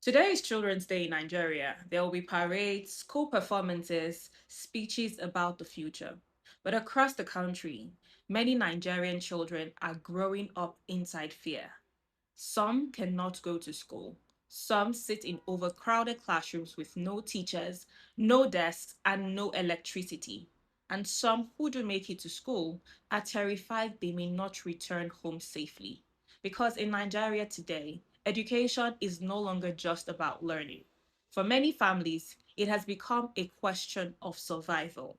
Today is Children's Day in Nigeria. There will be parades, school performances, speeches about the future. But across the country, many Nigerian children are growing up inside fear. Some cannot go to school. Some sit in overcrowded classrooms with no teachers, no desks, and no electricity. And some who do make it to school are terrified they may not return home safely. Because in Nigeria today, education is no longer just about learning. For many families, it has become a question of survival.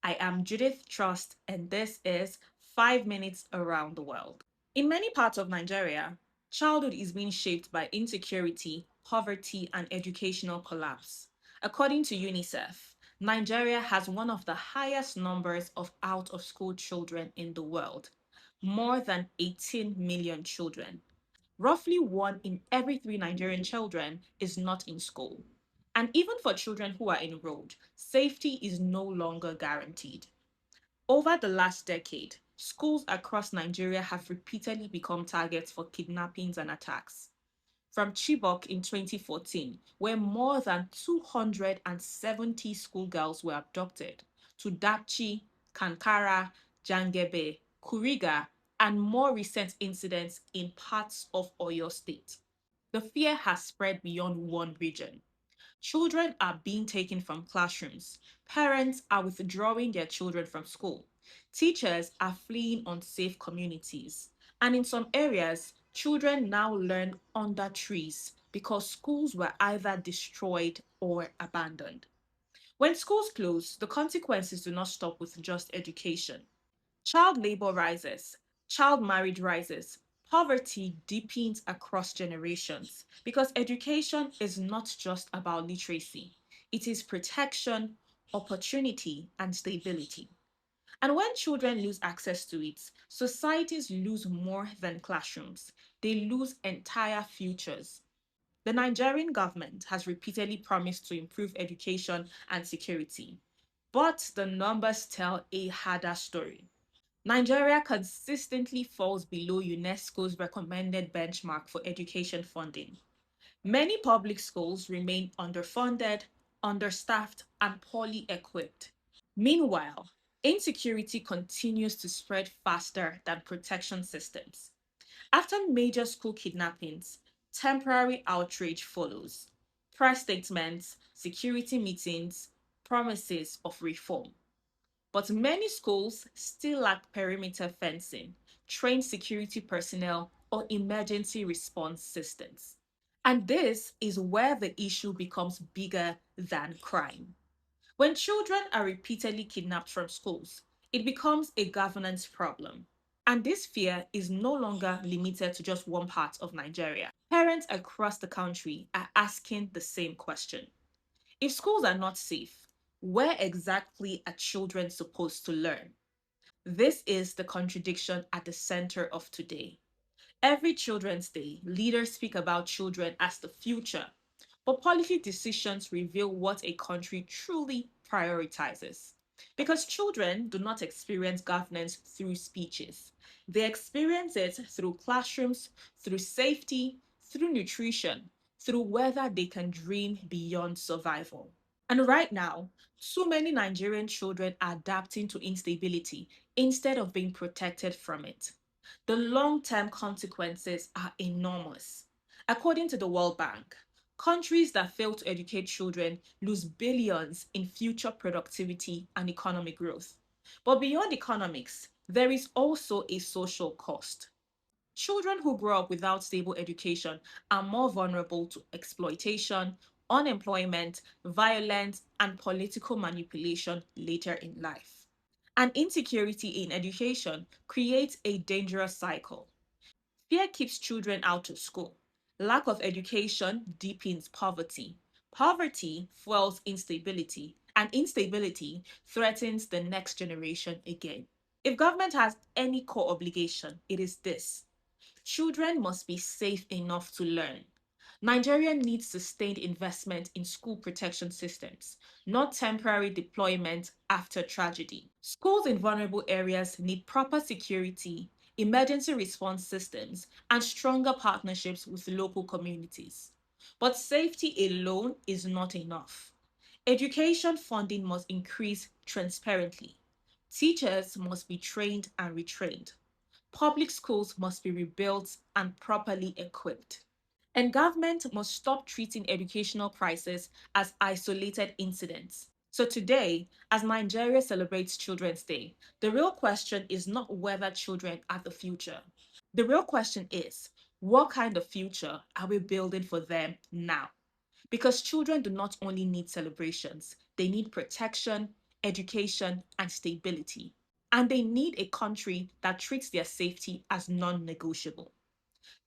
I am Judith Trust, and this is 5 Minutes Around the World. In many parts of Nigeria, childhood is being shaped by insecurity, poverty, and educational collapse. According to UNICEF, Nigeria has one of the highest numbers of out of school children in the world, more than 18 million children. Roughly one in every three Nigerian children is not in school. And even for children who are enrolled, safety is no longer guaranteed. Over the last decade, schools across Nigeria have repeatedly become targets for kidnappings and attacks. From Chibok in 2014, where more than 270 schoolgirls were abducted, to Dapchi, Kankara, Jangebe, Kuriga, and more recent incidents in parts of Oyo State. The fear has spread beyond one region. Children are being taken from classrooms. Parents are withdrawing their children from school. Teachers are fleeing unsafe communities. And in some areas, children now learn under trees because schools were either destroyed or abandoned. When schools close, the consequences do not stop with just education. Child labor rises, child marriage rises, poverty deepens across generations because education is not just about literacy, it is protection, opportunity, and stability. And when children lose access to it, societies lose more than classrooms, they lose entire futures. The Nigerian government has repeatedly promised to improve education and security, but the numbers tell a harder story. Nigeria consistently falls below UNESCO's recommended benchmark for education funding. Many public schools remain underfunded, understaffed, and poorly equipped. Meanwhile, insecurity continues to spread faster than protection systems. After major school kidnappings, temporary outrage follows. Press statements, security meetings, promises of reform. But many schools still lack perimeter fencing, trained security personnel, or emergency response systems. And this is where the issue becomes bigger than crime. When children are repeatedly kidnapped from schools, it becomes a governance problem. And this fear is no longer limited to just one part of Nigeria. Parents across the country are asking the same question. If schools are not safe, where exactly are children supposed to learn? This is the contradiction at the center of today. Every Children's Day, leaders speak about children as the future, but policy decisions reveal what a country truly prioritizes. Because children do not experience governance through speeches, they experience it through classrooms, through safety, through nutrition, through whether they can dream beyond survival. And right now, so many Nigerian children are adapting to instability instead of being protected from it. The long term consequences are enormous. According to the World Bank, countries that fail to educate children lose billions in future productivity and economic growth. But beyond economics, there is also a social cost. Children who grow up without stable education are more vulnerable to exploitation, unemployment, violence, and political manipulation later in life. And insecurity in education creates a dangerous cycle. Fear keeps children out of school. Lack of education deepens poverty. Poverty fuels instability, and instability threatens the next generation again. If government has any core obligation, it is this: children must be safe enough to learn. Nigeria needs sustained investment in school protection systems, not temporary deployment after tragedy. Schools in vulnerable areas need proper security, emergency response systems, and stronger partnerships with local communities. But safety alone is not enough. Education funding must increase transparently. Teachers must be trained and retrained. Public schools must be rebuilt and properly equipped. And government must stop treating educational crises as isolated incidents. So today, as Nigeria celebrates Children's Day, the real question is not whether children are the future. The real question is, what kind of future are we building for them now? Because children do not only need celebrations, they need protection, education, and stability. And they need a country that treats their safety as non negotiable.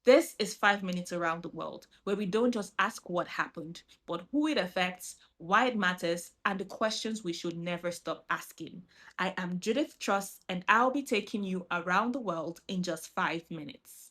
This is 5 minutes around the world, where we don't just ask what happened, but who it affects, why it matters, and the questions we should never stop asking. I am Judith Truss, and I'll be taking you around the world in just 5 minutes.